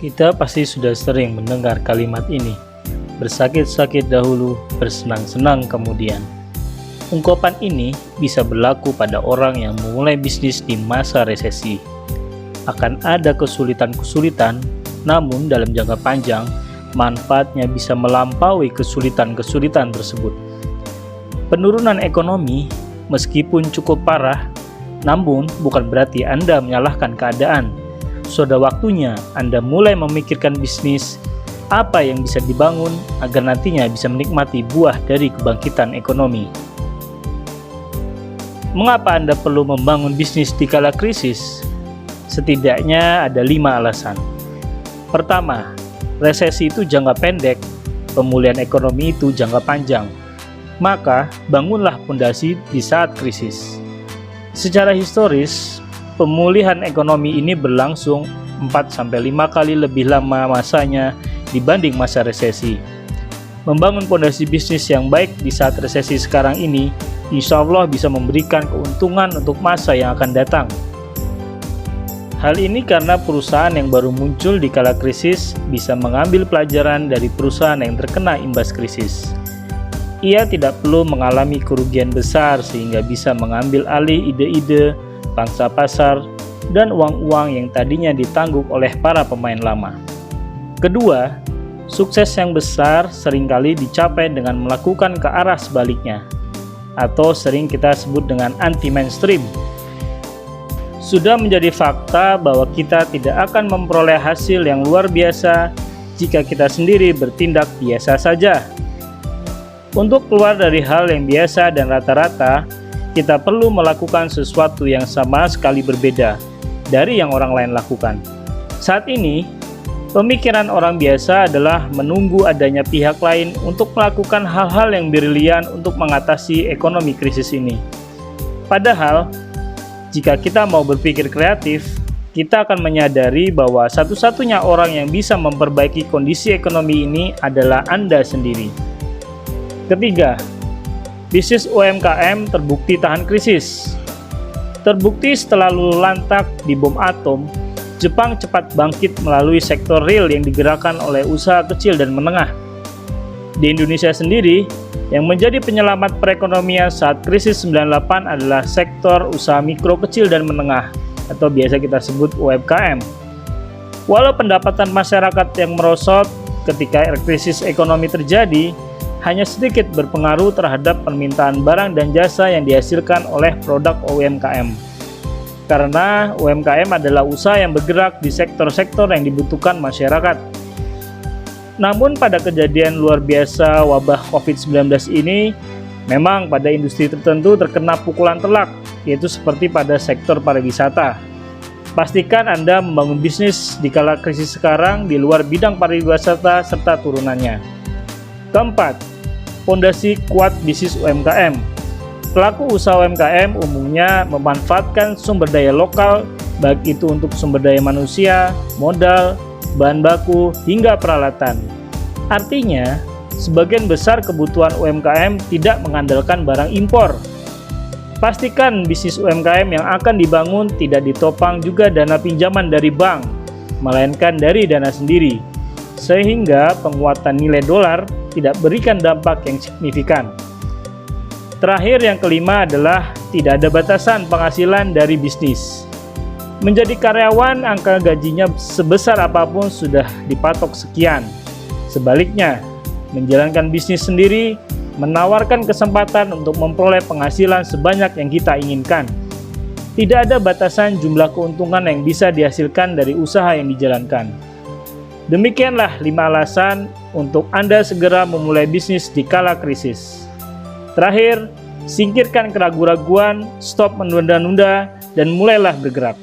Kita pasti sudah sering mendengar kalimat ini, bersakit-sakit dahulu, bersenang-senang kemudian. Ungkapan ini bisa berlaku pada orang yang memulai bisnis di masa resesi. Akan ada kesulitan-kesulitan, namun dalam jangka panjang, manfaatnya bisa melampaui kesulitan-kesulitan tersebut. Penurunan ekonomi, meskipun cukup parah, namun bukan berarti Anda menyalahkan keadaan. Sudah waktunya Anda mulai memikirkan bisnis apa yang bisa dibangun agar nantinya bisa menikmati buah dari kebangkitan ekonomi. Mengapa Anda perlu membangun bisnis di kala krisis? Setidaknya ada 5 alasan. Pertama, resesi itu jangka pendek, pemulihan ekonomi itu jangka panjang. Maka, bangunlah fondasi di saat krisis. Secara historis, pemulihan ekonomi ini berlangsung 4-5 kali lebih lama masanya dibanding masa resesi. Membangun fondasi bisnis yang baik di saat resesi sekarang ini, insya Allah bisa memberikan keuntungan untuk masa yang akan datang. Hal ini karena perusahaan yang baru muncul di kala krisis bisa mengambil pelajaran dari perusahaan yang terkena imbas krisis. Ia tidak perlu mengalami kerugian besar sehingga bisa mengambil alih ide-ide, pangsa pasar, dan uang-uang yang tadinya ditanggung oleh para pemain lama. Kedua, sukses yang besar seringkali dicapai dengan melakukan ke arah sebaliknya, atau sering kita sebut dengan anti-mainstream. Sudah menjadi fakta bahwa kita tidak akan memperoleh hasil yang luar biasa jika kita sendiri bertindak biasa saja. Untuk keluar dari hal yang biasa dan rata-rata, kita perlu melakukan sesuatu yang sama sekali berbeda dari yang orang lain lakukan. Saat ini, pemikiran orang biasa adalah menunggu adanya pihak lain untuk melakukan hal-hal yang brilian untuk mengatasi ekonomi krisis ini. Padahal, jika kita mau berpikir kreatif, kita akan menyadari bahwa satu-satunya orang yang bisa memperbaiki kondisi ekonomi ini adalah Anda sendiri. Ketiga, bisnis UMKM terbukti tahan krisis. Terbukti setelah luluh lantak di bom atom, Jepang cepat bangkit melalui sektor real yang digerakkan oleh usaha kecil dan menengah. Di Indonesia sendiri, yang menjadi penyelamat perekonomian saat krisis 98 adalah sektor usaha mikro kecil dan menengah, atau biasa kita sebut UMKM. Walau pendapatan masyarakat yang merosot ketika krisis ekonomi terjadi, hanya sedikit berpengaruh terhadap permintaan barang dan jasa yang dihasilkan oleh produk UMKM. Karena UMKM adalah usaha yang bergerak di sektor-sektor yang dibutuhkan masyarakat. Namun pada kejadian luar biasa wabah COVID-19 ini, memang pada industri tertentu terkena pukulan telak, yaitu seperti pada sektor pariwisata. Pastikan Anda membangun bisnis di kala krisis sekarang di luar bidang pariwisata serta turunannya. Keempat, fondasi kuat bisnis UMKM. Pelaku usaha UMKM umumnya memanfaatkan sumber daya lokal, baik itu untuk sumber daya manusia, modal, bahan baku, hingga peralatan. Artinya, sebagian besar kebutuhan UMKM tidak mengandalkan barang impor. Pastikan bisnis UMKM yang akan dibangun tidak ditopang juga dana pinjaman dari bank, melainkan dari dana sendiri, sehingga penguatan nilai dolar tidak berikan dampak yang signifikan. Terakhir, yang kelima adalah tidak ada batasan penghasilan dari bisnis. Menjadi karyawan, angka gajinya sebesar apapun sudah dipatok sekian. Sebaliknya, menjalankan bisnis sendiri menawarkan kesempatan untuk memperoleh penghasilan sebanyak yang kita inginkan. Tidak ada batasan jumlah keuntungan yang bisa dihasilkan dari usaha yang dijalankan. Demikianlah 5 alasan untuk Anda segera memulai bisnis di kala krisis. Terakhir, singkirkan keraguan-raguan, stop menunda-nunda, dan mulailah bergerak.